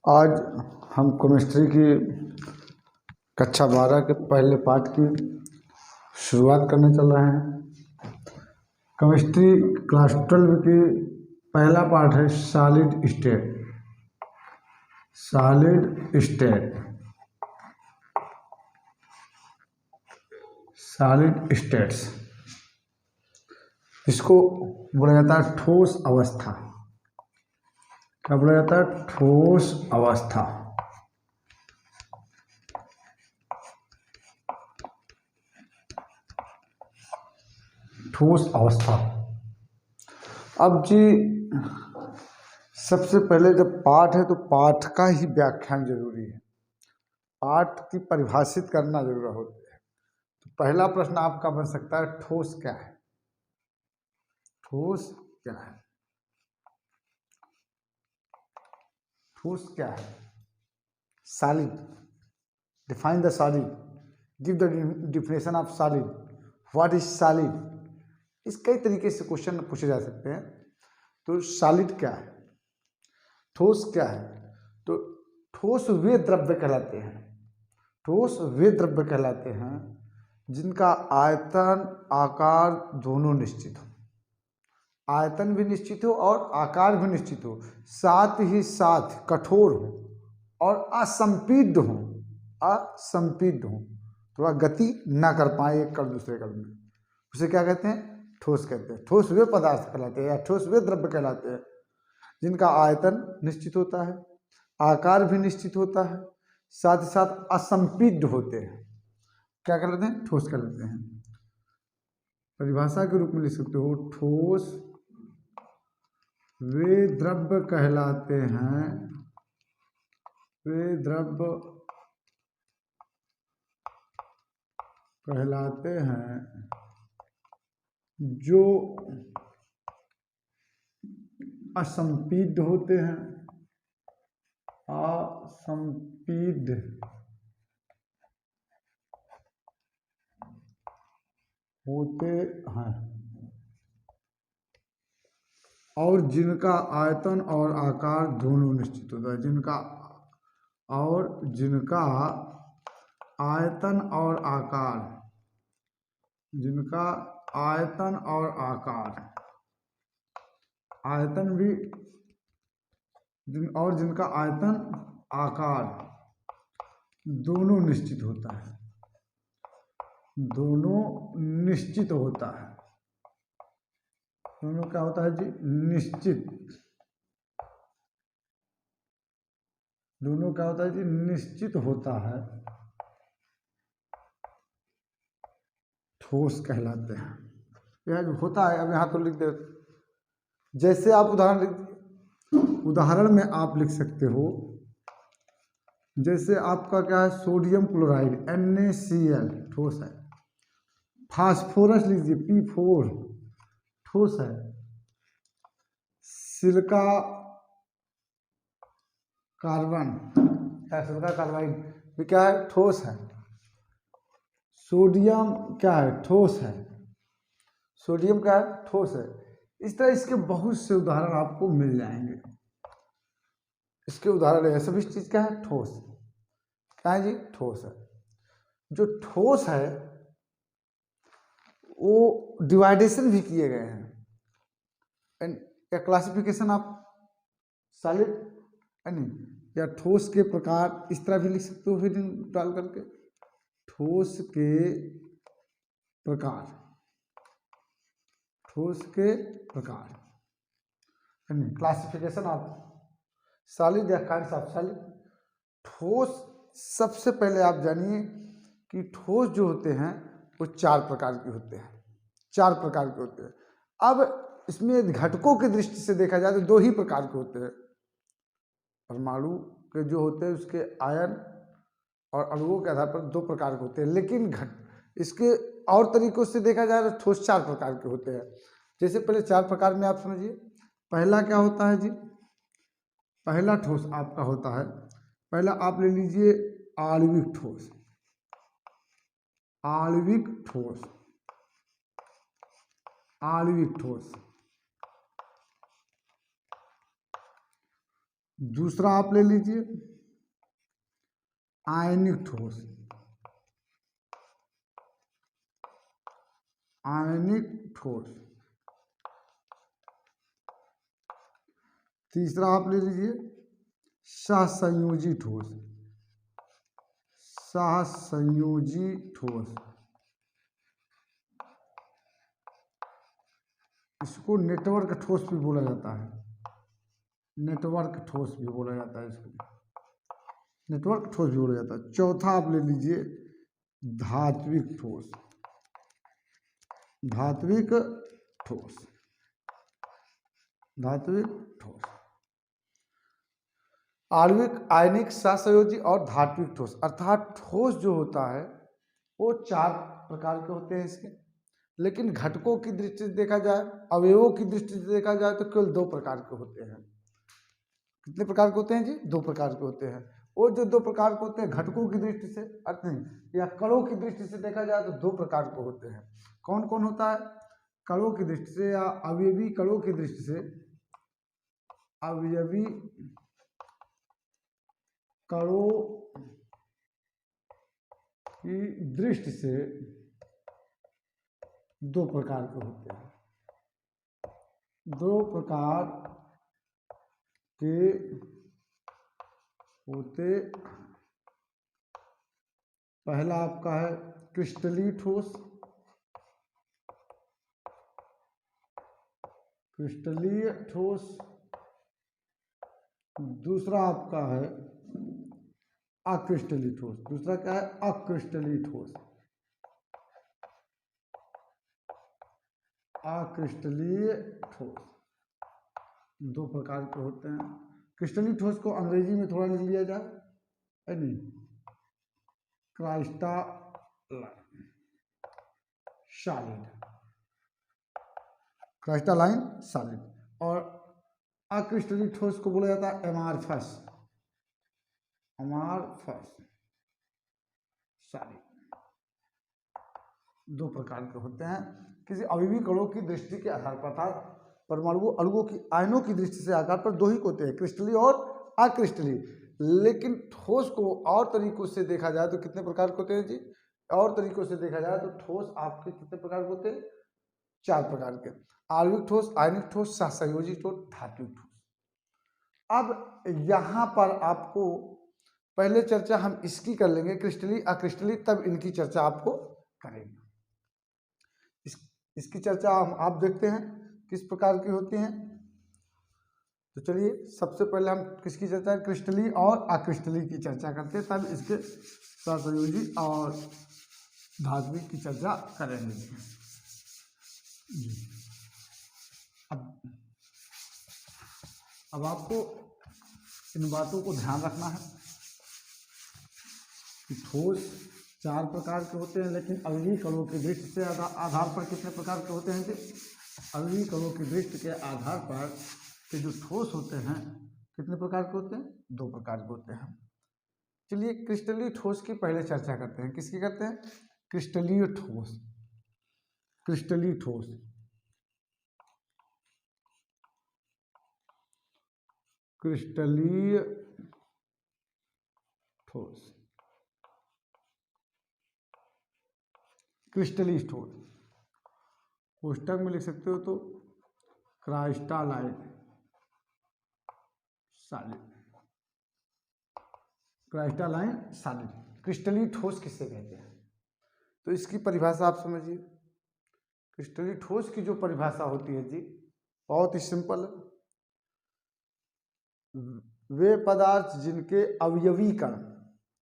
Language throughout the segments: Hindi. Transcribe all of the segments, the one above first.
आज हम केमिस्ट्री की कक्षा 12 के पहले पाठ की शुरुआत करने चल रहे हैं। केमिस्ट्री क्लास 12 की पहला पाठ है solid state. Solid state, solid states, इसको बोला जाता है ठोस अवस्था। क्या बोला जाता है? ठोस अवस्था। ठोस अवस्था। अब जी सबसे पहले जब पाठ है तो पाठ का ही व्याख्यान जरूरी है। पाठ की परिभाषित करना जरूर होता है। तो पहला प्रश्न आपका बन सकता है, ठोस क्या है? ठोस क्या है? ठोस क्या है? Solid. Define the solid. Give the definition of solid. What is solid? इस कई तरीके से क्वेश्चन पूछे जा सकते हैं। तो सॉलिड क्या है? ठोस क्या है? तो ठोस वे द्रव्य कहलाते हैं। ठोस वे द्रव्य कहलाते हैं जिनका आयतन आकार दोनों निश्चित हो। आयतन भी निश्चित हो और आकार भी निश्चित हो, साथ ही साथ कठोर हो और असंपीड्य हो। असंपीड्य हो, थोड़ा गति ना कर पाए एक कण दूसरे कण में, उसे क्या कहते हैं? ठोस कहते हैं। ठोस वे पदार्थ कहलाते हैं या ठोस वे द्रव्य कहलाते हैं जिनका आयतन निश्चित होता है, आकार भी निश्चित होता है, साथ ही साथ असंपीड्य होते हैं। क्या कहलाते हैं? ठोस कहलाते हैं। परिभाषा के रूप में लिख सकते हो, ठोस वे द्रव्य कहलाते हैं, वे द्रव्य कहलाते हैं जो असंपीड्य होते हैं। असंपीड्य होते हैं और जिनका आयतन और आकार दोनों निश्चित होता है। जिनका आयतन और आकार, जिनका आयतन और आकार, आयतन भी और जिनका आयतन आकार दोनों निश्चित होता है। दोनों निश्चित होता है। दोनों क्या होता है जी? निश्चित। दोनों क्या होता है जी? निश्चित होता है। ठोस कहलाते हैं। यह जो होता है, अब यहाँ तो लिख दे, जैसे आप उदाहरण में आप लिख सकते हो, जैसे आपका क्या है? सोडियम क्लोराइड NaCl ठोस है। फास्फोरस लीजिए P4 ठोस है। सिलिका कार्बन या सिलिका कार्बाइड भी क्या है? ठोस है। सोडियम क्या है? ठोस है। सोडियम क्या है? ठोस है। इस तरह इसके बहुत से उदाहरण आपको मिल जाएंगे। इसके उदाहरण है, सभी चीज क्या है? ठोस। क्या है जी? ठोस है। जो ठोस है वो डिवाइडेशन भी किए गए हैं। या क्लासिफिकेशन आप सॉलिड या ठोस के प्रकार इस तरह भी लिख सकते हो, फिर डाल करके ठोस के प्रकार, ठोस के प्रकार, क्लासिफिकेशन ऑफ सॉलिड या काइंड्स ऑफ सॉलिड। ठोस, सबसे पहले आप जानिए कि ठोस जो होते हैं वो 4 प्रकार के होते हैं। 4 प्रकार के होते हैं। अब इसमें घटकों की दृष्टि से देखा जाए तो 2 ही प्रकार के होते हैं। परमाणु के जो होते हैं उसके आयन और अणुओं के आधार पर 2 प्रकार के होते हैं। लेकिन इसके और तरीकों से देखा जाए तो ठोस 4 प्रकार के होते हैं। जैसे पहले 4 प्रकार में आप समझिए। पहला क्या होता है जी? पहला ठोस आपका होता है, पहला आप ले लीजिए आणविक ठोस। आणविक ठोस, आणविक ठोस। दूसरा आप ले लीजिए आयनिक ठोस। आयनिक ठोस। तीसरा आप ले लीजिए सहसंयोजी ठोस। सहसंयोजी ठोस, इसको नेटवर्क ठोस भी बोला जाता है। नेटवर्क ठोस भी बोला जाता है इसको, नेटवर्क ठोस भी बोला जाता है। चौथा आप ले लीजिए धात्विक ठोस। धात्विक ठोस। धात्विक ठोस, आणविक, आयनिक, सहसंयोजी और धात्विक ठोस। अर्थात ठोस जो होता है वो 4 प्रकार के होते हैं इसके, लेकिन घटकों की दृष्टि से देखा जाए, अवयवों की दृष्टि से देखा जाए तो केवल 2 प्रकार के होते हैं। कितने प्रकार के होते हैं जी? 2 प्रकार के होते हैं। वो जो 2 प्रकार के होते हैं घटकों की दृष्टि से, अर्थ नहीं, या कणों की दृष्टि से देखा जाए तो 2 प्रकार के होते हैं। कौन कौन होता है? कणों की दृष्टि से या अवयवी कणों की दृष्टि से, अवयवी कणों की दृष्टि से 2 प्रकार के होते हैं। 2 प्रकार के होते, पहला आपका है क्रिस्टलीय ठोस। क्रिस्टलीय ठोस। दूसरा आपका है अक्रिस्टलीय ठोस। दूसरा क्या है? अक्रिस्टलीय ठोस। अक्रिस्टलीय ठोस 2 प्रकार के होते हैं। क्रिस्टलीय ठोस को अंग्रेजी में थोड़ा लिख लिया जाए, है नहीं, क्राइस्टलाइन सॉलिड। क्राइस्टलाइन सॉलिड। और अक्रिस्टलीय ठोस को बोला जाता है एमार्फस। अमार्फस सॉलिड। 2 प्रकार के होते हैं किसी अवयवी कणों की दृष्टि के आधार पर, अर्थात परमाणु अणुओं की आयनों की दृष्टि से आकार पर 2 ही होते हैं, क्रिस्टलीय और अक्रिस्टलीय। लेकिन ठोस को और तरीकों से देखा जाए तो कितने प्रकार के होते हैं जी? और तरीकों से देखा जाए तो ठोस आपके कितने प्रकार के होते हैं? 4 प्रकार के। आणविक ठोस, आयनिक ठोस, सहसंयोजी ठोस, धात्विक ठोस। अब यहाँ पर आपको पहले चर्चा हम इसकी कर लेंगे, क्रिस्टलीय अक्रिस्टलीय, तब इनकी चर्चा आपको करेंगे। इसकी चर्चा आप देखते हैं किस प्रकार की होती हैं। तो चलिए सबसे पहले हम किसकी चर्चा, क्रिस्टलीय और अक्रिस्टलीय की चर्चा करते हैं, तब इसके सहसंयोजी और धात्विक की चर्चा करेंगे। अब आपको इन बातों को ध्यान रखना है कि ठोस 4 प्रकार के होते हैं, लेकिन अवयवी कणों की दृष्टि से आधार पर कितने प्रकार के होते हैं? अवयवी कणों की दृष्टि के आधार पर के जो ठोस होते हैं कितने प्रकार के होते हैं? 2 प्रकार के होते हैं। चलिए क्रिस्टलीय ठोस की पहले चर्चा करते हैं। किसकी करते हैं? क्रिस्टलीय ठोस। क्रिस्टलीय ठोस, क्रिस्टलीय ठोस, क्रिस्टलीय ठोस कोष्टक में लिख सकते हो तो क्राइस्टलाइन सॉलिड। क्राइस्टलाइन सॉलिड क्रिस्टलीय ठोस किससे कहते हैं? तो इसकी परिभाषा आप समझिए। क्रिस्टलीय ठोस की जो परिभाषा होती है जी, बहुत ही सिंपल है। वे पदार्थ जिनके अवयवी कण,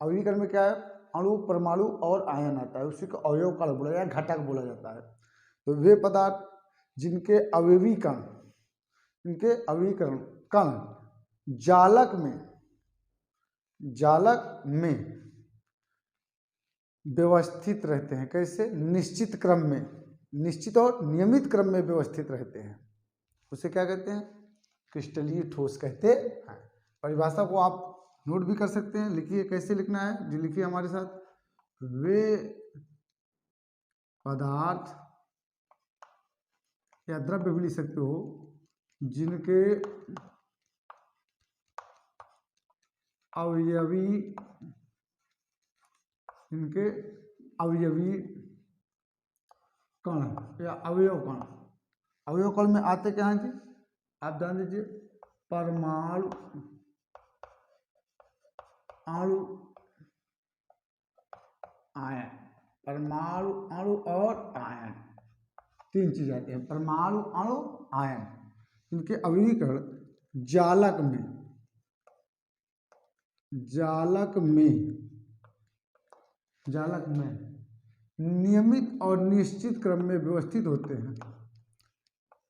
अवयवी कण में क्या है? अणु, परमाणु और आयन आता है, उसी को अवयव कण बोला या घटक बोला जाता है। तो वे पदार्थ जिनके अवयवी कण, इनके अवयवी कण जालक में व्यवस्थित रहते हैं। कैसे? निश्चित क्रम में, निश्चित और नियमित क्रम में व्यवस्थित रहते हैं, उसे क्या कहते हैं? क्रिस्टलीय ठोस कहते हैं। परिभाषा को आप नोट भी कर सकते हैं, लिखिए कैसे लिखना है जी, लिखिए हमारे साथ। वे पदार्थ या द्रव्य भी लिख सकते हो जिनके अवयवी, इनके अवयवी कण या अवयव कण। अवयव कण में आते क्या हैं जी, आप जान दीजिए, परमाणु, अणु, आयन। परमाणु, अणु और आयन, तीन चीज आते हैं, परमाणु, अणु, आयन। इनके अवयवी कण जालक में, जालक में नियमित और निश्चित क्रम में व्यवस्थित होते हैं।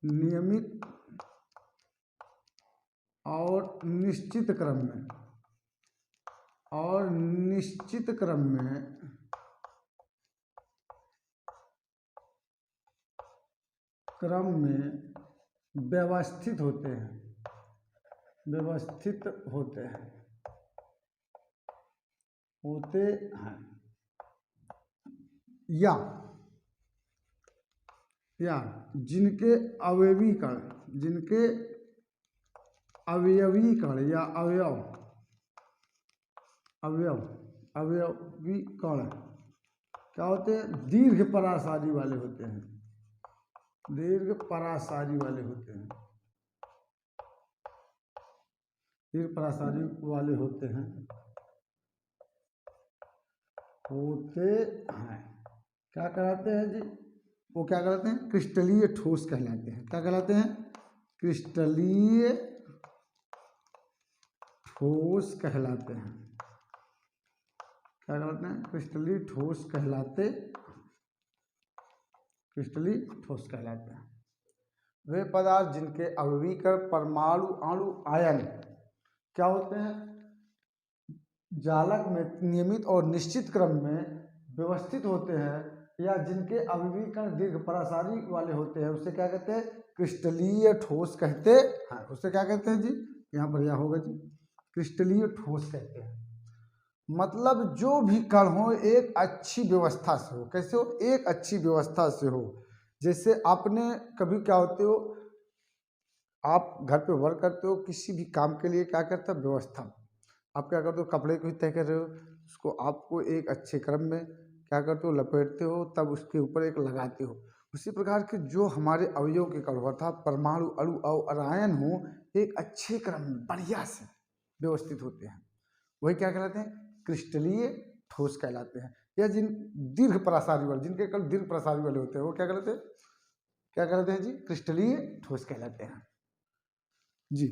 नियमित और निश्चित क्रम में, व्यवस्थित होते हैं, या जिनके अवयवी कण, या अवयवी कण क्या होते हैं, दीर्घ परासारी वाले होते हैं। क्या कहलाते हैं जी, वो क्या कहलाते हैं, क्रिस्टलीय ठोस कहलाते हैं। क्या कहलाते हैं, क्रिस्टलीय ठोस कहलाते हैं। क्या कहलाते हैं, क्रिस्टलीय ठोस कहलाते हैं। वे पदार्थ जिनके अवयवी कण परमाणु, अणु, आयन क्या होते हैं, जालक में नियमित और निश्चित क्रम में व्यवस्थित होते हैं, या जिनके अवयवी कण दीर्घ परासारी वाले होते हैं, उसे क्या कहते हैं, क्रिस्टलीय ठोस कहते हैं। उसे क्या कहते हैं जी, यहाँ पर यह होगा जी, क्रिस्टलीय ठोस कहते हैं। मतलब जो भी कण हो एक अच्छी व्यवस्था से हो। कैसे हो, एक अच्छी व्यवस्था से हो। जैसे आपने कभी क्या होते हो, आप घर पे वर्क करते हो, किसी भी काम के लिए क्या करते हो, व्यवस्था। आप क्या करते हो, कपड़े को तय कर रहे हो, उसको आपको एक अच्छे क्रम में क्या करते हो, लपेटते हो, तब उसके ऊपर एक लगाते हो। उसी प्रकार के जो हमारे अवयव के कण अर्थात परमाणु, अणु और आयन हो, एक अच्छे क्रम में बढ़िया से व्यवस्थित होते हैं, वही क्या कहलाते हैं, क्रिस्टलीय ठोस कहलाते हैं। या जिन दीर्घ प्रसारी वाले, जिनके कण दीर्घ प्रसारी वाले होते हैं, वो क्या कहलाते हैं जी, क्रिस्टलीय ठोस कहलाते हैं जी।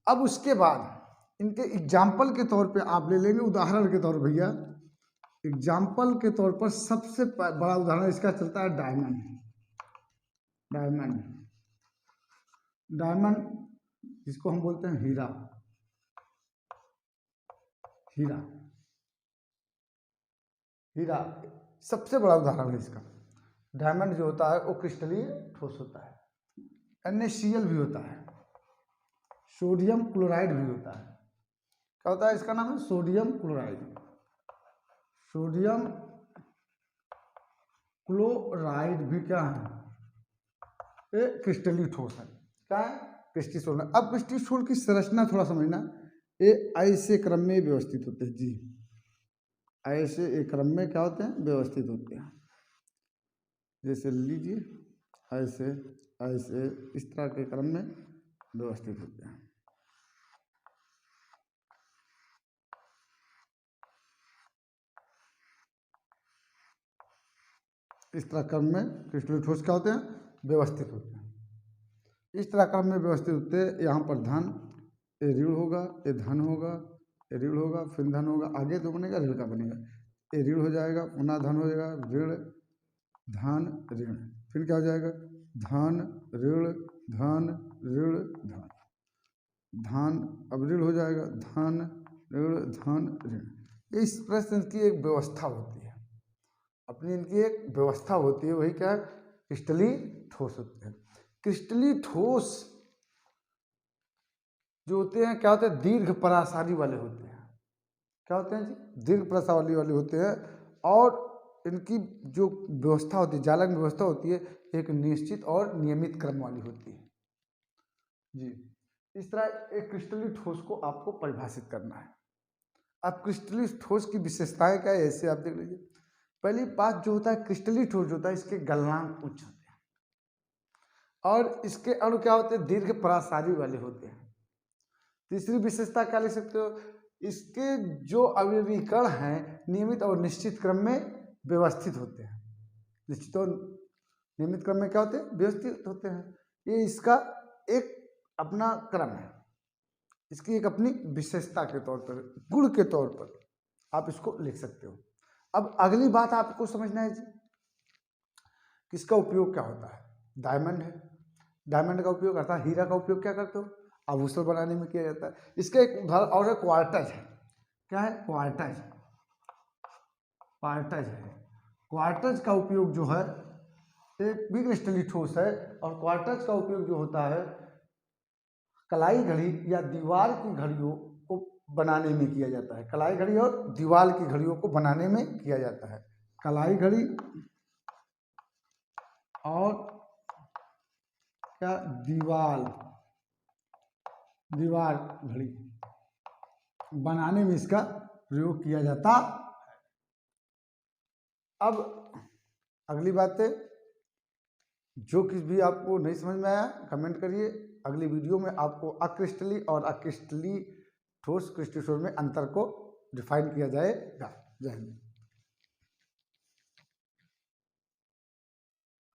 अब उसके बाद इनके एग्जाम्पल के तौर पे आप ले लेंगे, उदाहरण के तौर, भैया एग्जाम्पल के तौर पर सबसे बड़ा उदाहरण इसका चलता है डायमंड, जिसको हम बोलते हैं हीरा। सबसे बड़ा उदाहरण है इसका। डायमंड जो होता है वो क्रिस्टलीय ठोस होता है। NaCl भी होता है, सोडियम क्लोराइड भी होता है। क्या होता है, इसका नाम है सोडियम क्लोराइड। सोडियम क्लोराइड भी क्या है, ये क्रिस्टलीय ठोस है। क्या है, क्रिस्टलीय ठोस। अब क्रिस्टलीय ठोस की संरचना थोड़ा समझना, ये ऐसे क्रम में व्यवस्थित होते हैं जी, ऐसे एक क्रम में क्या होते हैं, व्यवस्थित होते हैं। जैसे लीजिए, ऐसे ऐसे इस तरह के क्रम में व्यवस्थित होते हैं। इस तरह क्रम में क्रिस्टलीय ठोस क्या होते हैं, व्यवस्थित होते हैं। इस तरह क्रम में व्यवस्थित होते हैं। यहाँ पर धन, ये ऋण होगा, ये धन होगा, ये ऋण होगा, फिर धन होगा, आगे जो बनेगा ऋण का बनेगा। ये ऋण हो जाएगा, पुनः धन हो जाएगा, ऋण धन ऋण, फिर क्या हो जाएगा, धन ऋण धन ऋण धन, धन, अब ऋण हो जाएगा, धन ऋण धन ऋण। इस प्रश्न की एक व्यवस्था होती है, अपनी इनकी एक व्यवस्था होती है, वही क्या है, क्रिस्टलीय ठोस होते हैं। क्रिस्टलीय ठोस जो होते हैं क्या होते हैं, दीर्घ परासारी वाले होते हैं। क्या होते हैं जी, दीर्घ परासारी वाले होते हैं। और इनकी जो व्यवस्था होती है, जालक में व्यवस्था होती है, एक निश्चित और नियमित क्रम वाली होती है जी। इस तरह एक क्रिस्टलीय ठोस को आपको परिभाषित करना है। अब क्रिस्टली ठोस की विशेषताएं क्या है, ऐसे आप देख लीजिए। पहली बात जो होता है, क्रिस्टली ठोस जो होता है इसके गलनांक उच्च होते हैं और इसके अणु क्या होते हैं, दीर्घ परासारी वाले होते हैं। तीसरी विशेषता क्या ले सकते हो, इसके जो अवयवीकरण हैं नियमित और निश्चित क्रम में व्यवस्थित होते हैं। निश्चित और नियमित क्रम में क्या होते हैं, व्यवस्थित होते हैं। ये इसका एक अपना क्रम है, इसकी एक अपनी विशेषता के तौर पर, गुण के तौर पर आप इसको लिख सकते हो। अब अगली बात आपको समझना है जी, किसका उपयोग क्या होता है। डायमंड है, डायमंड का उपयोग करता है, हीरा का उपयोग क्या करते हो, आभूषण बनाने में किया जाता है। इसका एक उदाहरण और है, क्वार्टज है। क्या है, क्वार्टज। क्वार्टज है, क्वार्टज का उपयोग जो है एक भी क्रिस्टली ठोस है और क्वार्टज का उपयोग जो होता है कलाई घड़ी या दीवार की घड़ियों को बनाने में किया जाता है। कलाई घड़ी और दीवार की घड़ियों को बनाने में किया जाता है। कलाई घड़ी और क्या, दीवार घड़ी बनाने में इसका प्रयोग किया जाता है। अब अगली बात है, जो किस भी आपको नहीं समझ में आया कमेंट करिए। अगली वीडियो में आपको अक्रिस्टली और अक्रिस्टली ठोस क्रिस्टल में अंतर को डिफाइन किया जाएगा। जय हिंद।